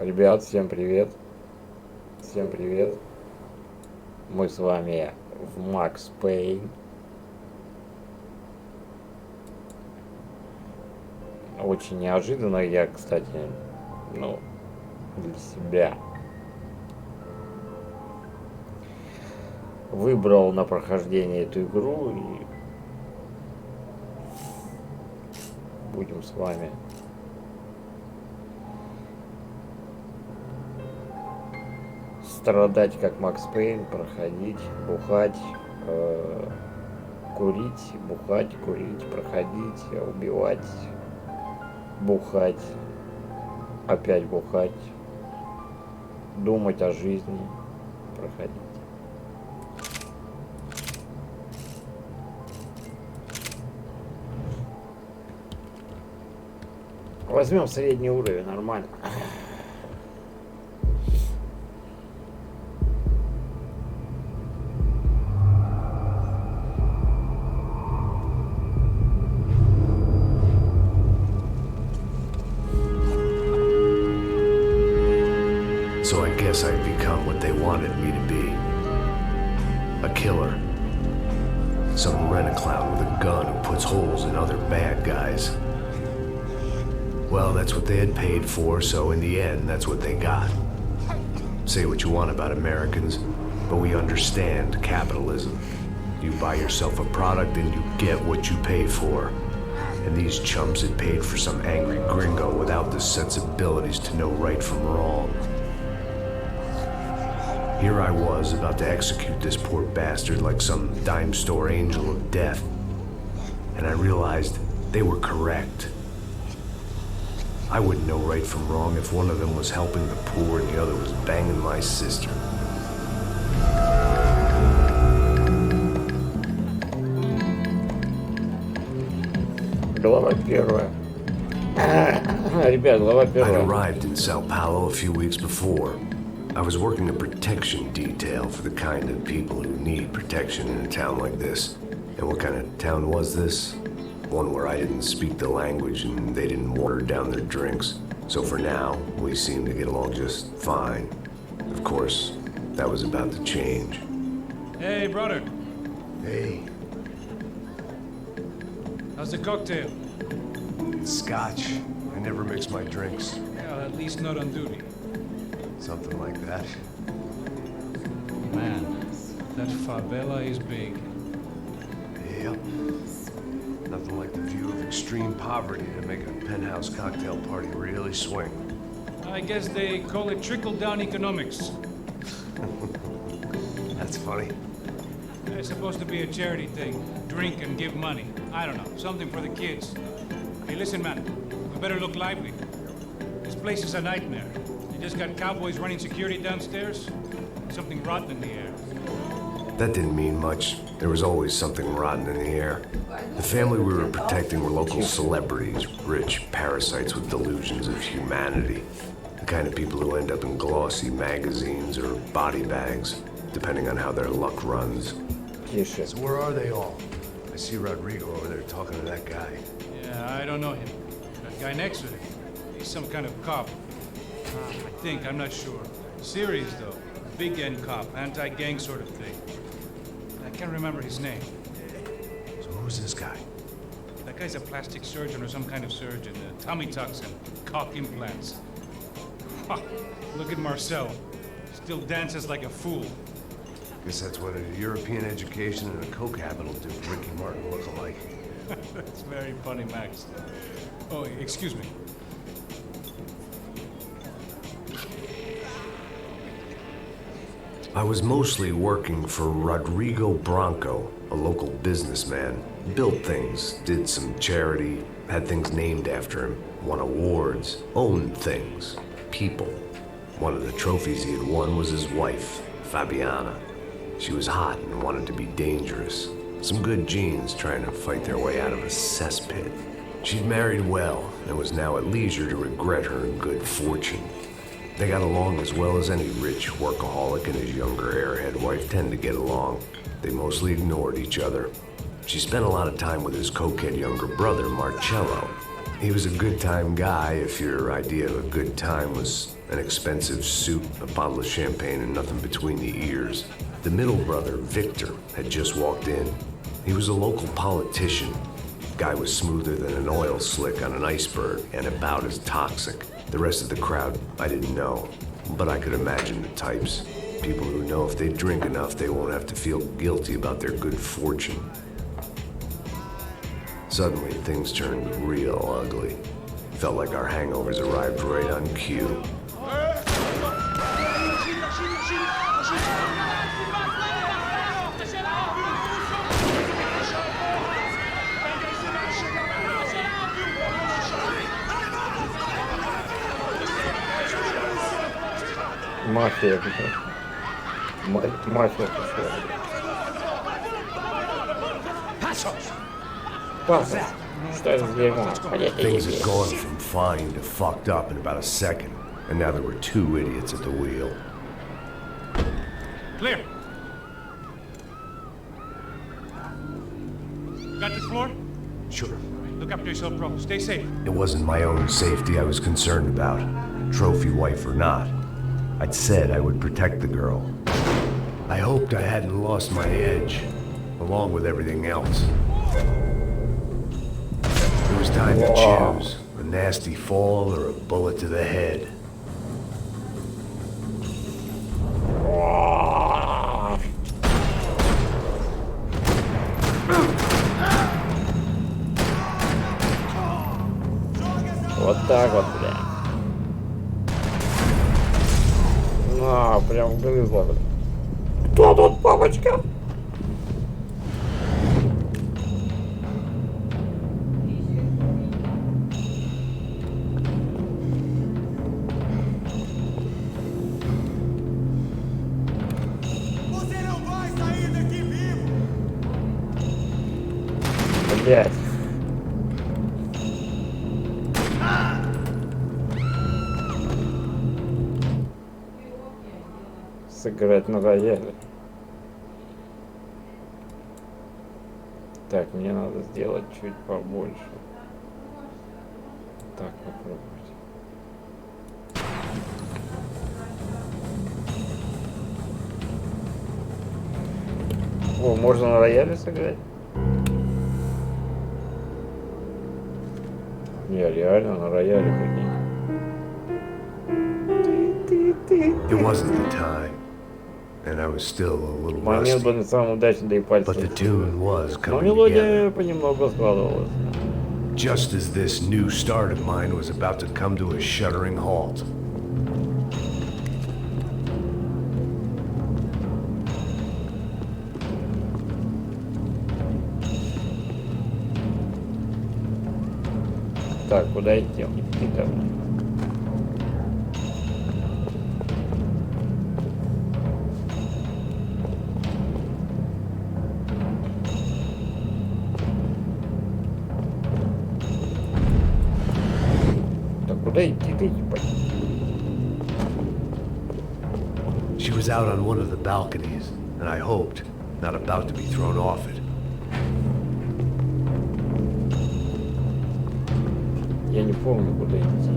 Ребят, всем привет. Всем привет. Мы с вами в Payne. Очень неожиданно я, кстати, для себя выбрал на прохождение эту игру и будем с вами страдать как Макс Пейн, проходить, бухать, курить, бухать, курить, проходить, убивать, бухать, опять бухать, думать о жизни, проходить. Возьмем средний уровень, нормально. So I guess I'd become what they wanted me to be. A killer. Some rent-a-clown with a gun who puts holes in other bad guys. Well, that's what they had paid for, so in the end, that's what they got. Say what you want about Americans, but we understand capitalism. You buy yourself a product and you get what you pay for. And these chumps had paid for some angry gringo without the sensibilities to know right from wrong. Here I was, about to execute this poor bastard like some dime store angel of death. And I realized they were correct. I wouldn't know right from wrong if one of them was helping the poor and the other was banging my sister. Глава первая. Ребят, глава первая. I'd arrived in Sao Paulo a few weeks before. I was working a protection detail for the kind of people who need protection in a town like this. And what kind of town was this? One where I didn't speak the language and they didn't water down their drinks. So for now, we seemed to get along just fine. Of course, that was about to change. Hey, brother. Hey, How's the cocktail? it's scotch. I never mix my drinks. Well, at least not on duty. Something like that. Man, that favela is big. Yep. Nothing like the view of extreme poverty to make a penthouse cocktail party really swing. I guess they call it trickle-down economics. That's funny. It's supposed to be a charity thing. Drink and give money. I don't know, something for the kids. Hey, listen, man, we better look lively. This place is a nightmare. They just got cowboys running security downstairs. Something rotten in the air. That didn't mean much. There was always something rotten in the air. The family we were protecting were local celebrities, rich parasites with delusions of humanity. The kind of people who end up in glossy magazines or body bags, depending on how their luck runs. Тише. So where are they all? I see Rodrigo over there talking to that guy. Yeah, I don't know him. That guy next to him, he's some kind of cop. I think, I'm not sure. Serious, though. Big N cop, anti-gang sort of thing. I can't remember his name. So who's this guy? That guy's a plastic surgeon or some kind of surgeon. Tummy tucks and cock implants. Ha! Look at Marcel. Still dances like a fool. Guess that's what a European education and a coke habit will do for Ricky Martin look-alike. That's very funny, Max. Oh, excuse me. I was mostly working for Rodrigo Branco, a local businessman. Built things, did some charity, had things named after him, won awards, owned things, people. One of the trophies he had won was his wife, Fabiana. She was hot and wanted to be dangerous. Some good genes trying to fight their way out of a cesspit. She'd married well and was now at leisure to regret her good fortune. They got along as well as any rich workaholic and his younger airhead wife tend to get along. They mostly ignored each other. She spent a lot of time with his cokehead younger brother, Marcello. He was a good time guy if your idea of a good time was an expensive suit, a bottle of champagne, and nothing between the ears. The middle brother, Victor, had just walked in. He was a local politician. Guy was smoother than an oil slick on an iceberg and about as toxic. The rest of the crowd, I didn't know, but I could imagine the types. People who know if they drink enough, they won't have to feel guilty about their good fortune. Suddenly, things turned real ugly. Felt like our hangovers arrived right on cue. Мафия, мафия пошла. Паса, что это за дерьмо? Things had gone from fine to fucked up in about a second, and now there were two idiots at the wheel. Clear. Got this floor? Sure. Look after yourself, bro. Stay safe. It wasn't my own safety I was concerned about, trophy wife or not. I'd said I would protect the girl. I hoped I hadn't lost my edge, along with everything else. It was time to choose, a nasty fall or a bullet to the head. Вот так вот, бля. На, прям грызла, бля. Кто тут, папочка? Блять. Сыграть на рояле. Так, мне надо сделать чуть побольше. Так, попробовать. О, можно на рояле сыграть? Не, реально на рояле прикинь. It wasn't the time, and I was still a little Момент был rusty, не самый удачный, да и пальцы. but the tune was Но coming мелодия together. понемногу складывалась. Just as this new start of mine was about to come to a shuddering halt. Так, куда идти? Идти ко мне. Так, куда идти ты, ебать? She was out on one of the balconies, and I hoped, not about to be thrown off it. Я не помню, куда идти.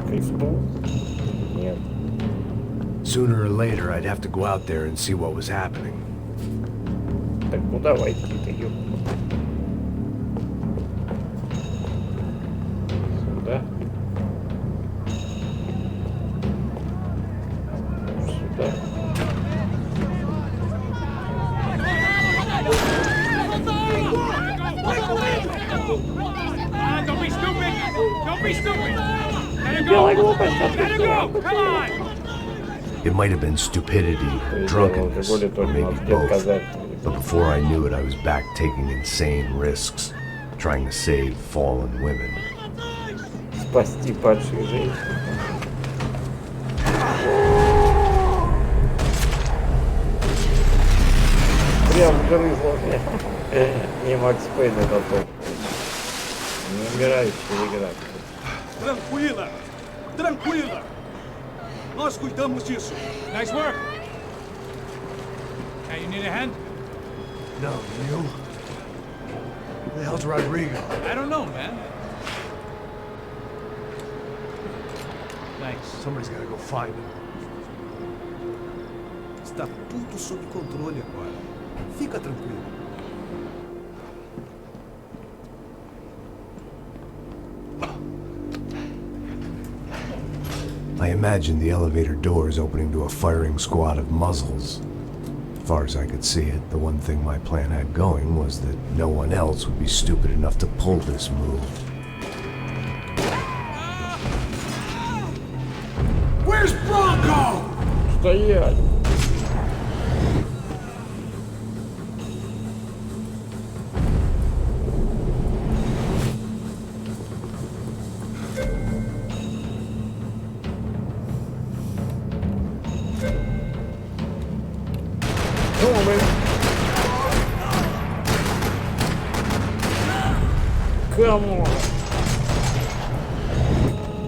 К лифту? Нет. Sooner or later, I'd have to go out there and see what was happening. Так куда войти-то, ёпта? Сюда? Сюда? Don't be stupid! Don't be stupid! Let her Белая go! глупость, Let her go! Come on! It might have been stupidity, drunkenness, or maybe both. But before I knew it, I was back taking insane risks, trying to save fallen women. Спасти падших женщин. Прям грызло меня. Не Макс Пейн это топ. Не умирающая игра. Tranquila! Tranquila! Nós cuidamos disso. Nice work! Hey, you need a hand? No, you? Who the hell's Rodrigo? I don't know, man. Thanks. Somebody's gotta go find him. Está tudo sob controle agora. Fica tranquilo. I imagined the elevator doors opening to a firing squad of muzzles. As far as I could see it, the one thing my plan had going was that no one else would be stupid enough to pull this move. Where's Bronco? Стоять! Come on!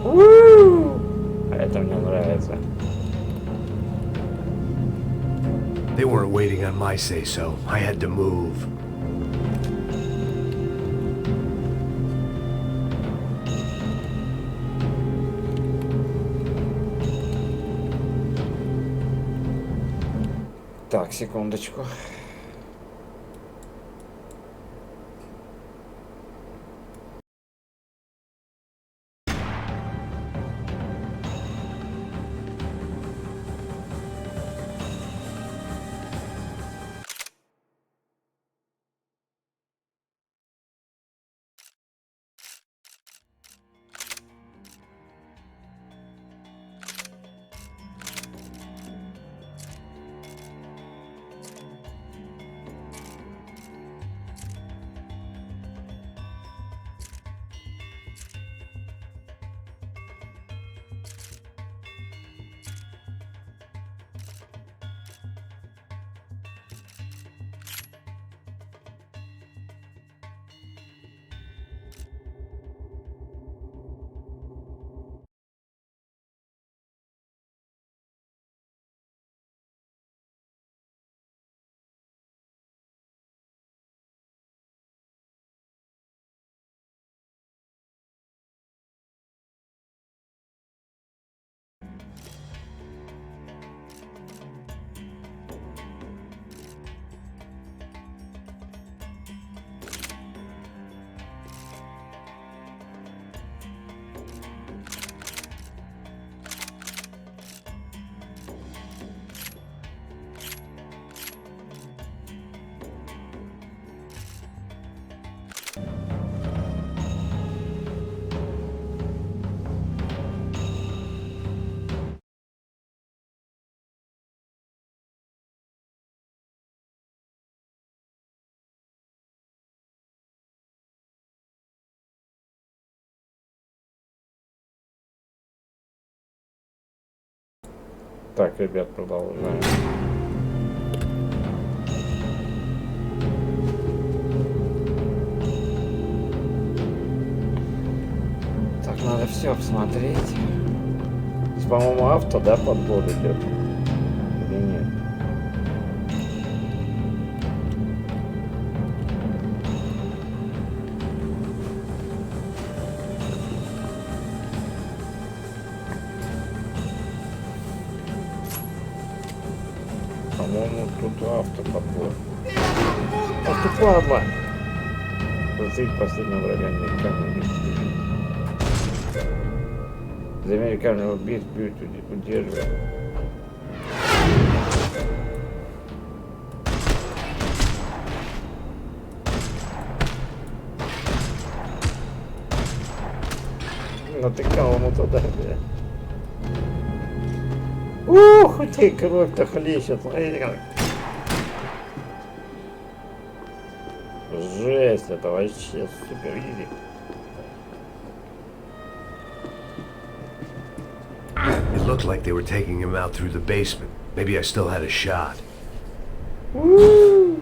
Woo! Это мне нравится. They weren't waiting on my say-so. I had to move. Так, секундочку. Так, ребят, продолжаем. Так, надо все обсмотреть. По-моему, авто, да, подбор идет? Или нет? По-моему, тут автоподбор. Ах ты падла! Зацепить последнего врага американцев. За американцев убить, бьют, удерживать. Натыкал ему туда, бля. Ух, ты, кровь-то хлещет, смотрите как. Жесть, это вообще супер изи. It looked like they were taking him out through the basement. Maybe I still had a shot. Woo!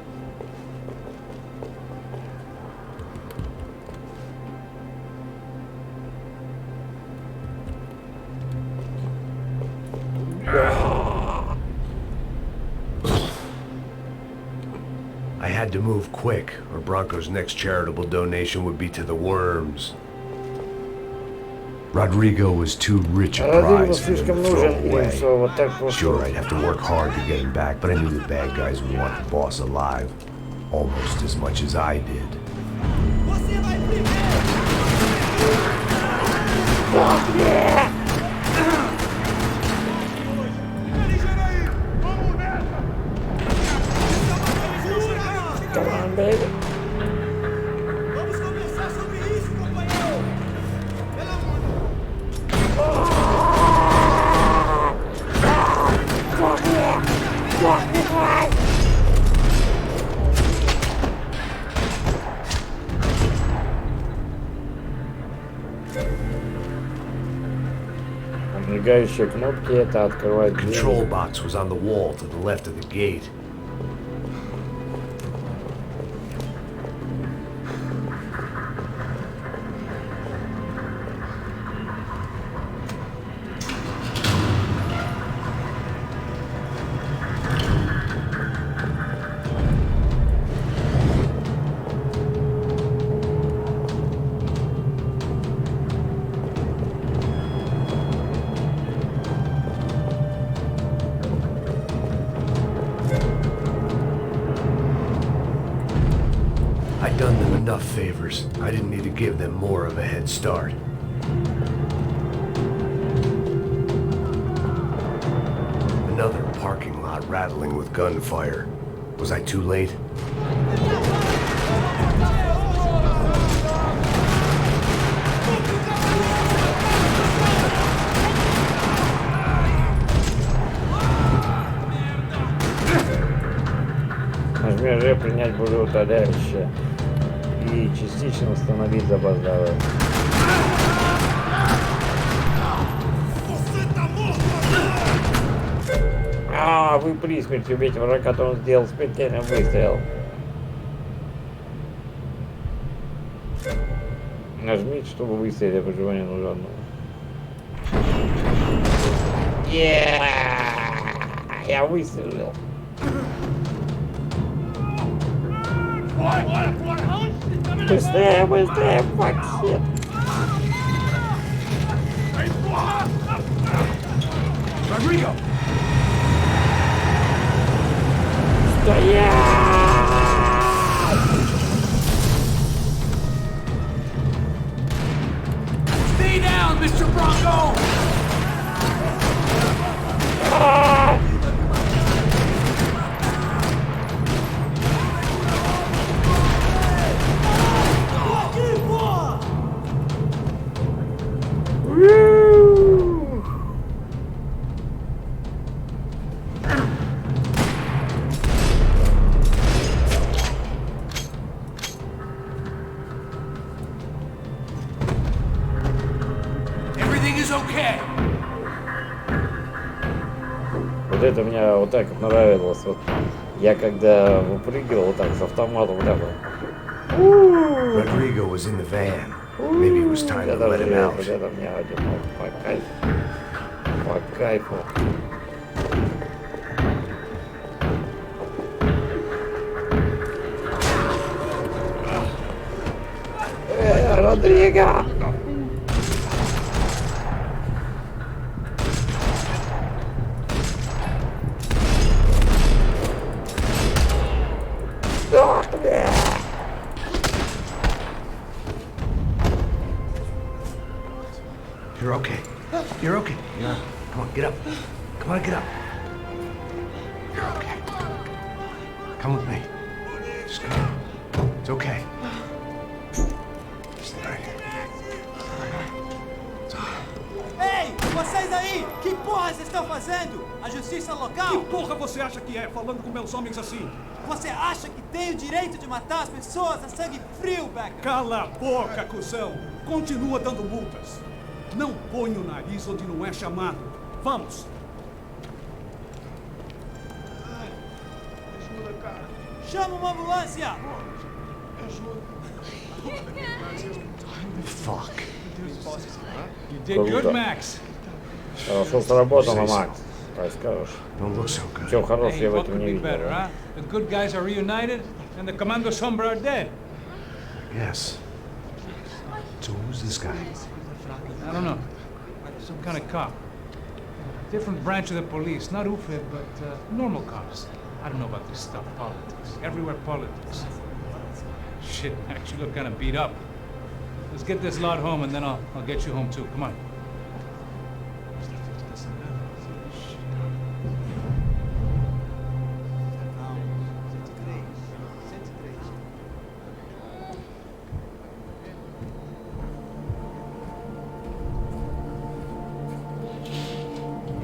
I had to move quick, or Bronco's next charitable donation would be to the worms. Rodrigo was too rich a prize for him to throw away. Sure, I'd have to work hard to get him back, but I knew the bad guys would want the boss alive. Almost as much as I did. Come on, baby. Мигающие кнопки это открывает The control box was on the wall to the left of the gate. I'd done them enough favors. I didn't need to give them more of a head start. Another parking lot rattling with gunfire. Was I too late? Нажми Ж принять более утоляющее и частично установить запоздалое. Вы при смерти убейте врага, который сделал смертельный выстрел. Нажмите, чтобы выстрелить выживание нужно. Я выстрелил. Быстрее, быстрее, пакет. Rodrigo! Стоять! Stay down, Mr. Bronco! Вот это мне вот так вот нравилось. Вот я когда выпрыгивал вот так с автоматом, вот так вот. Rodrigo was in the van. Maybe it was time to let him out. Вот это мне одиноко, по кайфу. По кайфу. Родриго! You're okay. You're okay. Yeah. Come on, get up. Come on, get up. You're okay. Come with me. Just go. It's okay. Stay right here. It's okay. Ei, vocês aí! Que porra vocês estão fazendo? A justiça local? Que porra você acha que é, falando com meus homens assim? Você acha que tem o direito de matar as pessoas a sangue frio, Becker? Cala a boca, cuzão! Continua dando multas. Não põe o nariz onde não é chamado. Vamos! Ajuda, cara. Chama uma ambulância! Fuck. You did good, Max. Хорошо сработано, Макс. Так скажешь. Don't look so good. Чего хорошего Hey, я в what этом could не be видел. better, huh? The good guys are reunited, And the Commando Sombra are dead. Yes. So who's this guy? I don't know. Some kind of cop. Different branch of the police. Not UFIB, but normal cops. I don't know about this stuff. Politics. Everywhere politics. Shit, Max, you look kind of beat up. Let's get this lot home and then I'll get you home too. Come on.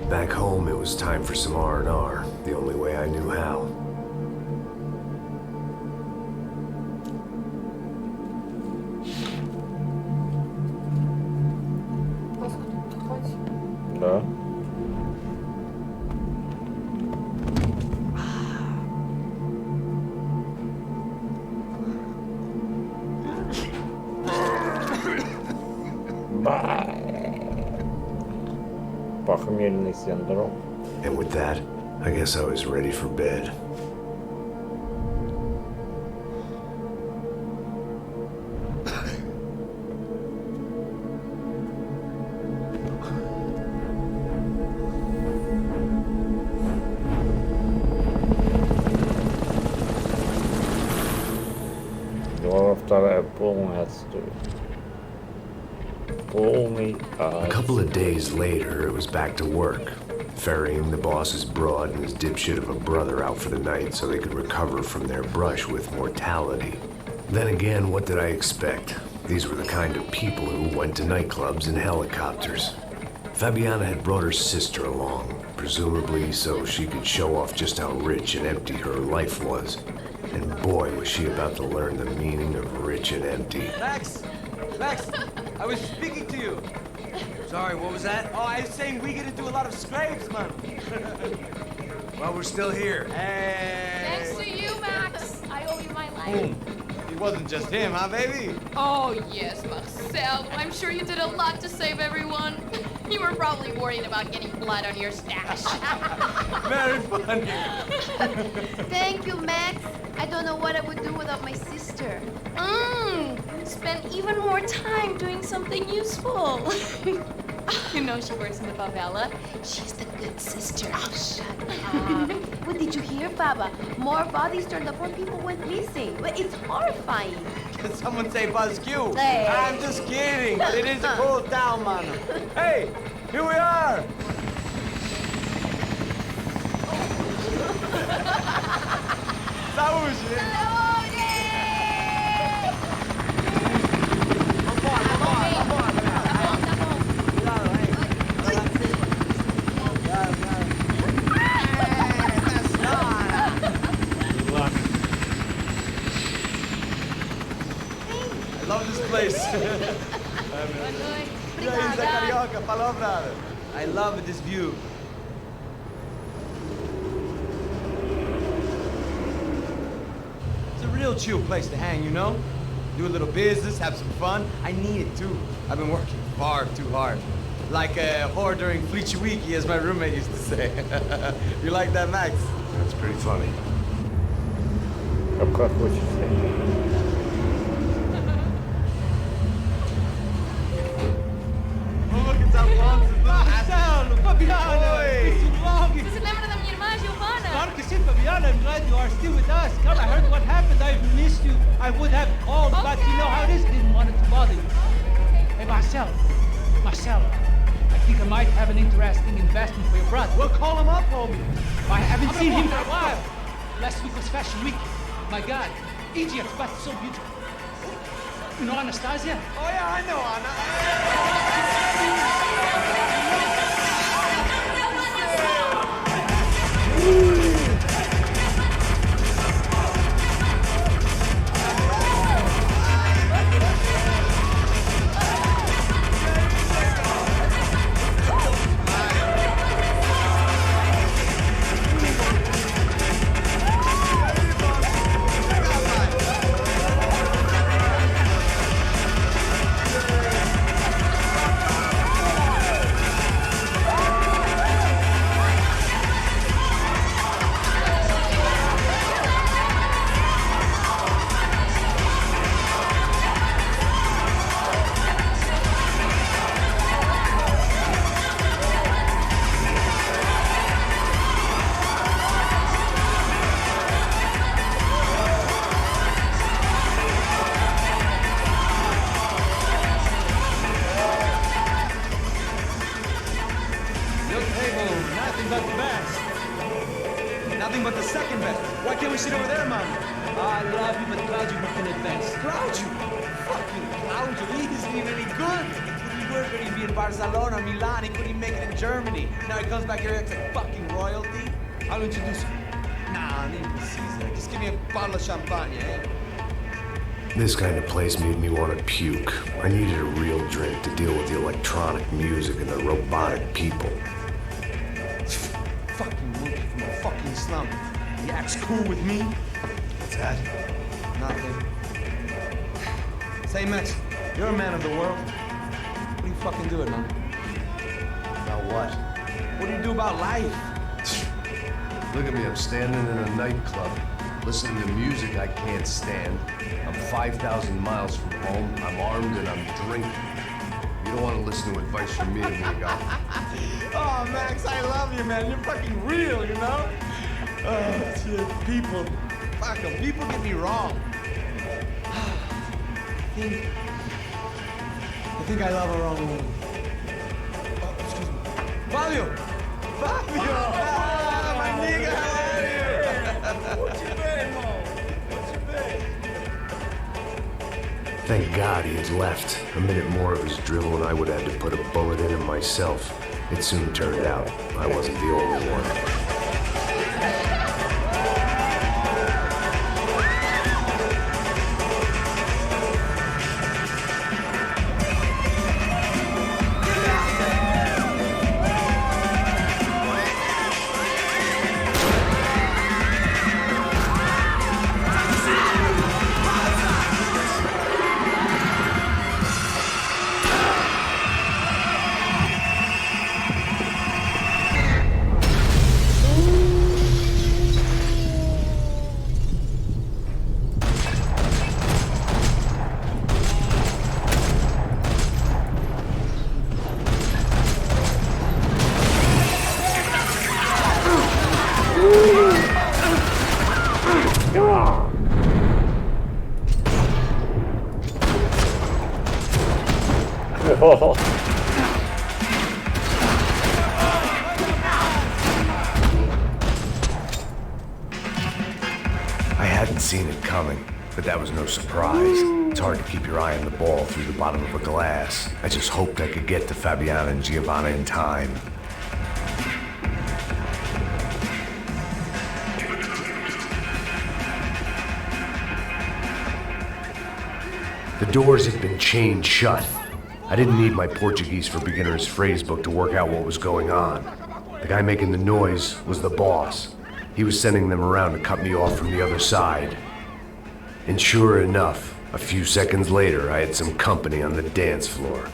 Back home, it was time for some R&R, the only way I knew how. Да. Похмельный синдром. And with that, I guess I was ready for bed. Глава вторая полный отстой. A couple of days later, it was back to work, ferrying the boss's broad and his dipshit of a brother out for the night so they could recover from their brush with mortality. Then again, what did I expect? These were the kind of people who went to nightclubs in helicopters. Fabiana had brought her sister along, presumably so she could show off just how rich and empty her life was. And boy, was she about to learn the meaning of rich and empty. Max! Max! I was speaking to you. Sorry, what was that? Oh, I was saying we gotta do a lot of scrapes, man. Well, we're still here. Hey! Thanks to you, Max. I owe you my life. It wasn't just him, huh, baby? Oh, yes, Marcel. I'm sure you did a lot to save everyone. You were probably worried about getting blood on your stash. Very funny. Thank you, Max. I don't know what I would do without my sister. Spend even more time doing something useful. You know she works in the favela. She's the good sister. Oh, shut up. What did you hear, Baba? More bodies turned up when people went missing. But it's horrifying. Did someone say Buzzkill? Hey. I'm just kidding. It is a cool town, man. Hey, here we are. Saúde. I love this place. I love this view. It's a real chill place to hang, you know? Do a little business, have some fun. I need it too. I've been working far too hard. Like a whore during Fleechy Weeky, as my roommate used to say. You like that, Max? That's pretty funny. Как хочется. Marcelo, Fabiana! It's too long! Você lembra da minha irmã, Giovanna? Claro que sim, Fabiana. I'm glad you are still with us. Come, I heard what happened. I've missed you. I would have called, but you know how it is. Didn't want to bother you. Hey, Marcelo. I think I might have an interesting investment for your brother. We'll call him up, homie. I haven't seen him for a while. Last week was Fashion Week. My God, Egypt, but so beautiful. You know Anastasia? Oh, yeah, I know Anna. doing shit over there, man? I love you, but Claudio can advance. Claudio? Fucking Claudio, he isn't even any good. He worked when he'd be in Barcelona, Milan, he couldn't make it in Germany. Now he comes back here acts like fucking royalty. I'll introduce you. Nah, leave me Caesar. Just give me a bottle of champagne, eh? This kind of place made me want to puke. I needed a real drink to deal with the electronic music and the robotic people. Fucking monkey from a fucking slum. He acts cool with me. What's that? Nothing. Say, Max, you're a man of the world. What are you fucking doing, man? About what? What do you do about life? Look at me, I'm standing in a nightclub, listening to music I can't stand. I'm 5,000 miles from home, I'm armed and I'm drinking. You don't want to listen to advice from me, amigo. Oh, Max, I love you, man. You're fucking real, you know? Oh, shit, people. Fuck 'em. People get me wrong. I think I love a wrong woman. Oh, excuse me. Fabio! Fabio! Ah, my nigga, how are you? What you been, Mo? What you been? Thank God he had left. A minute more of his drivel and I would have had to put a bullet in him myself. It soon turned out I wasn't the only one. I hadn't seen it coming, but that was no surprise. It's hard to keep your eye on the ball through the bottom of a glass. I just hoped I could get to Fabiana and Giovanna in time. The doors had been chained shut. I didn't need my Portuguese for Beginners phrasebook to work out what was going on. The guy making the noise was the boss. He was sending them around to cut me off from the other side. And sure enough, a few seconds later, I had some company on the dance floor.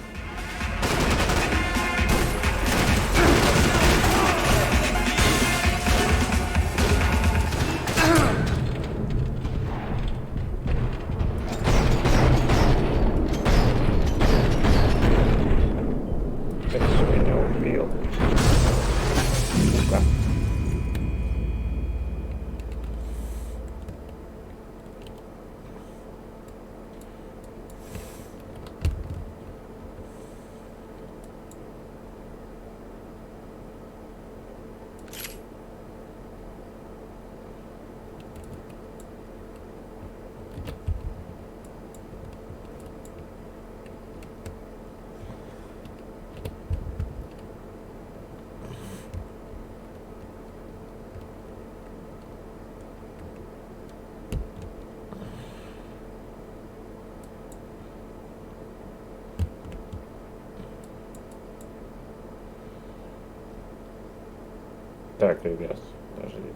Так, ребят, подождите.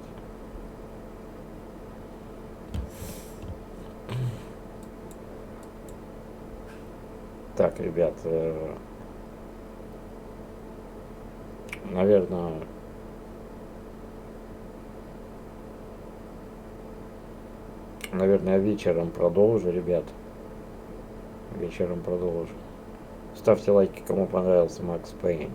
Так, ребят, наверное, вечером продолжу, ребят. Вечером продолжу. Ставьте лайки, кому понравился Макс Пейн.